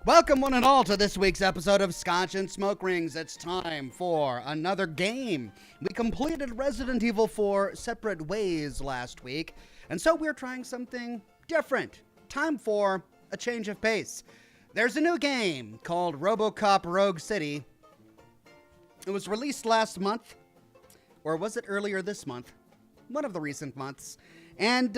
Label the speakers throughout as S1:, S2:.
S1: Welcome one and all to this week's episode of Scotch and Smoke Rings. It's time for another game. We completed Resident Evil 4 separate ways last week, and so we're trying something different. Time for a change of pace. There's a new game called RoboCop Rogue City. It was released last month, or was it earlier this month? One of the recent months. And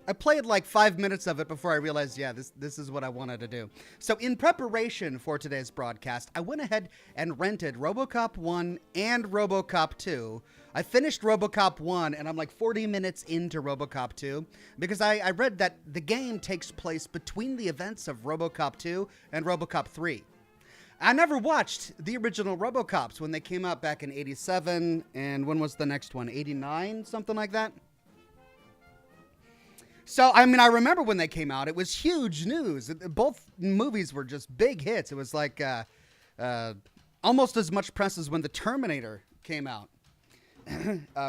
S1: I played like 5 minutes of it before I realized, yeah, this is what I wanted to do. So in preparation for today's broadcast, I went ahead and rented RoboCop 1 and RoboCop 2. I finished RoboCop 1 and I'm like 40 minutes into RoboCop 2 because I read that the game takes place between the events of RoboCop 2 and RoboCop 3. I never watched the original RoboCops when they came out back in 87, and when was the next one? 89, something like that? So, I mean, I remember when they came out, it was huge news. Both movies were just big hits. It was like almost as much press as when The Terminator came out.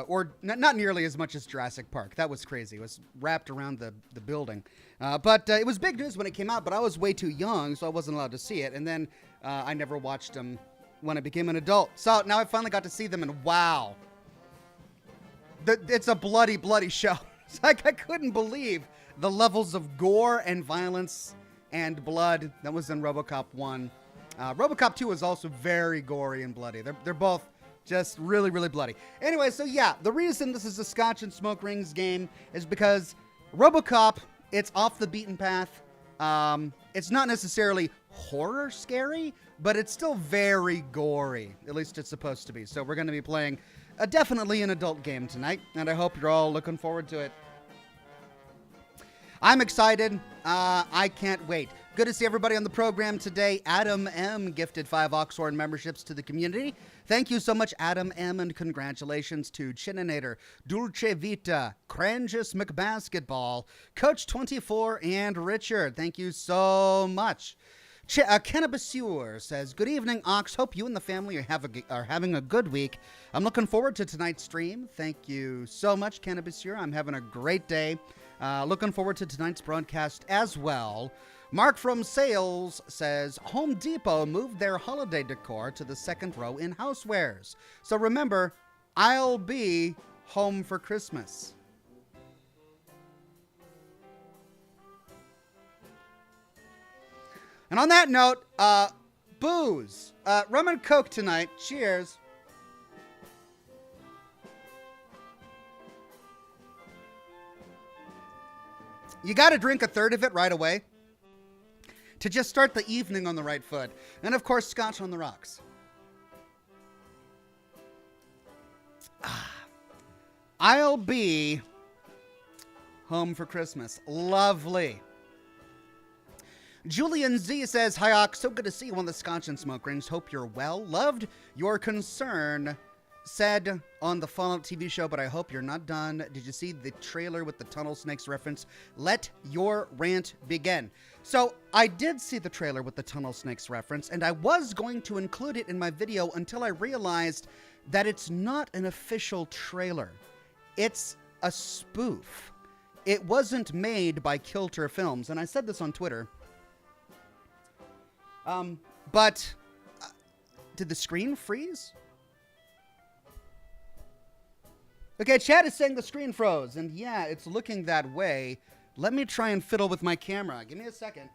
S1: Or not nearly as much as Jurassic Park. That was crazy. It was wrapped around the building. But it was big news when it came out, but I was way too young, so I wasn't allowed to see it. And then I never watched them when I became an adult. So now I finally got to see them, and wow. It's a bloody, bloody show. It's like I couldn't believe the levels of gore and violence and blood that was in RoboCop 1. RoboCop 2 was also very gory and bloody. They're both just really, really bloody. Anyway, so yeah, the reason this is a Scotch and Smoke Rings game is because RoboCop, it's off the beaten path. It's not necessarily horror scary, but it's still very gory. At least it's supposed to be. So we're going to be playing definitely an adult game tonight, and I hope you're all looking forward to it. I'm excited. I can't wait. Good to see everybody on the program today. Adam M. gifted 5 Oxhorn memberships to the community. Thank you so much, Adam M., and congratulations to Chininator, Dulce Vita, Crangus McBasketball, Coach 24, and Richard. Thank you so much. Cannabisure says, good evening, Ox. Hope you and the family are having a good week. I'm looking forward to tonight's stream. Thank you so much, Cannabisure. I'm having a great day. Looking forward to tonight's broadcast as well. Mark from Sales says, Home Depot moved their holiday decor to the second row in housewares. So remember, I'll be home for Christmas. And on that note, booze. Rum and Coke tonight. Cheers. You got to drink a third of it right away to just start the evening on the right foot. And of course, Scotch on the rocks. I'll be home for Christmas. Lovely. Julian Z says, hi, Ox. So good to see you on the Scotch and Smoke Rings. Hope you're well. Loved your concern said on the Fallout TV show, but I hope you're not done. Did you see the trailer with the Tunnel Snakes reference? Let your rant begin. So I did see the trailer with the Tunnel Snakes reference, and I was going to include it in my video until I realized that it's not an official trailer. It's a spoof. It wasn't made by Kilter Films, and I said this on Twitter. But did the screen freeze? Okay, chat is saying the screen froze, and yeah, it's looking that way. Let me try and fiddle with my camera. Give me a second.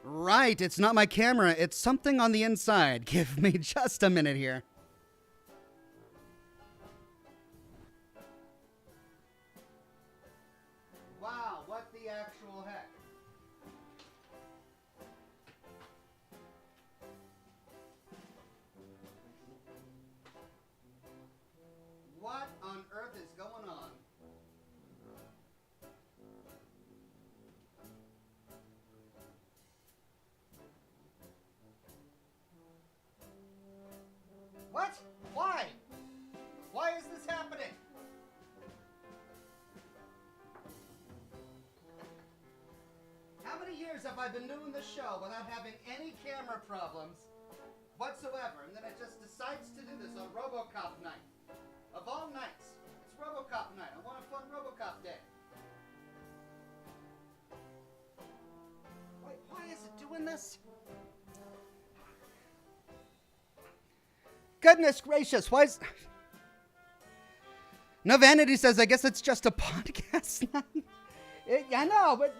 S1: Right, it's not my camera, it's something on the inside. Give me just a minute here. Wow, what the actual heck? What on earth is going on? What? Why? Why is this happening? How many years have I been doing this show without having any camera problems? whatsoever, and then it just decides to do this on RoboCop night. Of all nights, it's RoboCop night. I want a fun RoboCop day. Wait, why is it doing this? Goodness gracious, why is... No Vanity says, I guess it's just a podcast night. I know, but...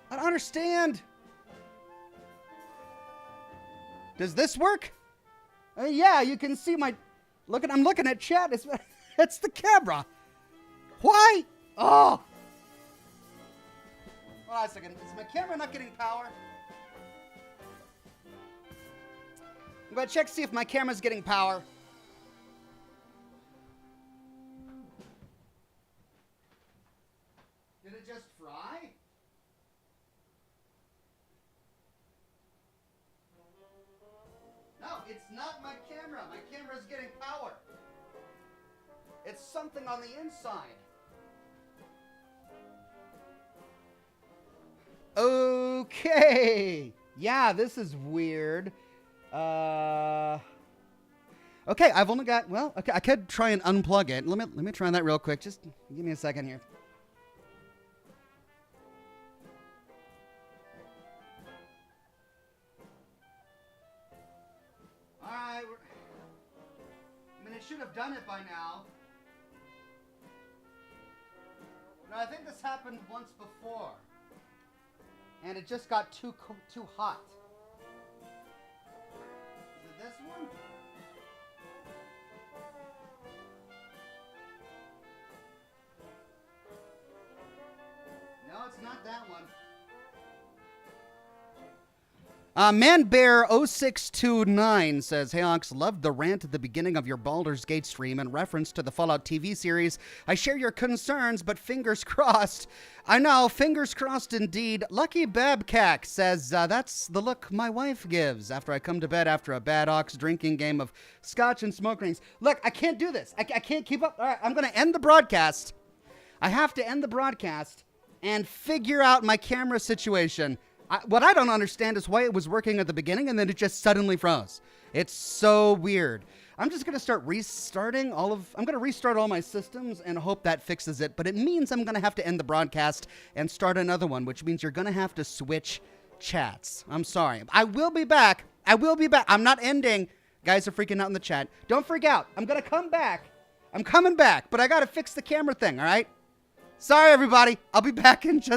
S1: I don't understand. Does this work? Yeah, you can see my... I'm looking at chat. It's the camera. Why? Oh. Hold on a second. Is my camera not getting power? I'm going to check to see if my camera's getting power. Did it just fry? No, it's not my camera. My camera's getting power. It's something on the inside. Okay. Yeah, this is weird. Okay, I've only got, well, okay, I could try and unplug it. Let me try that real quick. Just give me a second here. All right. I mean, it should have done it by now. No, I think this happened once before. And it just got too hot. Is it this one? No, it's not that one. ManBear0629 says, Hey Ox, loved the rant at the beginning of your Baldur's Gate stream in reference to the Fallout TV series. I share your concerns, but fingers crossed. I know, fingers crossed indeed. Lucky Babcack says, that's the look my wife gives after I come to bed after a bad Ox drinking game of Scotch and smoke rings. Look, I can't do this. I can't keep up. All right, I'm going to end the broadcast. I have to end the broadcast and figure out my camera situation. What I don't understand is why it was working at the beginning and then it just suddenly froze. It's so weird. I'm just going to start restarting I'm going to restart all my systems and hope that fixes it. But it means I'm going to have to end the broadcast and start another one, which means you're going to have to switch chats. I'm sorry. I will be back. I'm not ending. Guys are freaking out in the chat. Don't freak out. I'm going to come back. I'm coming back, but I got to fix the camera thing, all right? Sorry, everybody. I'll be back in just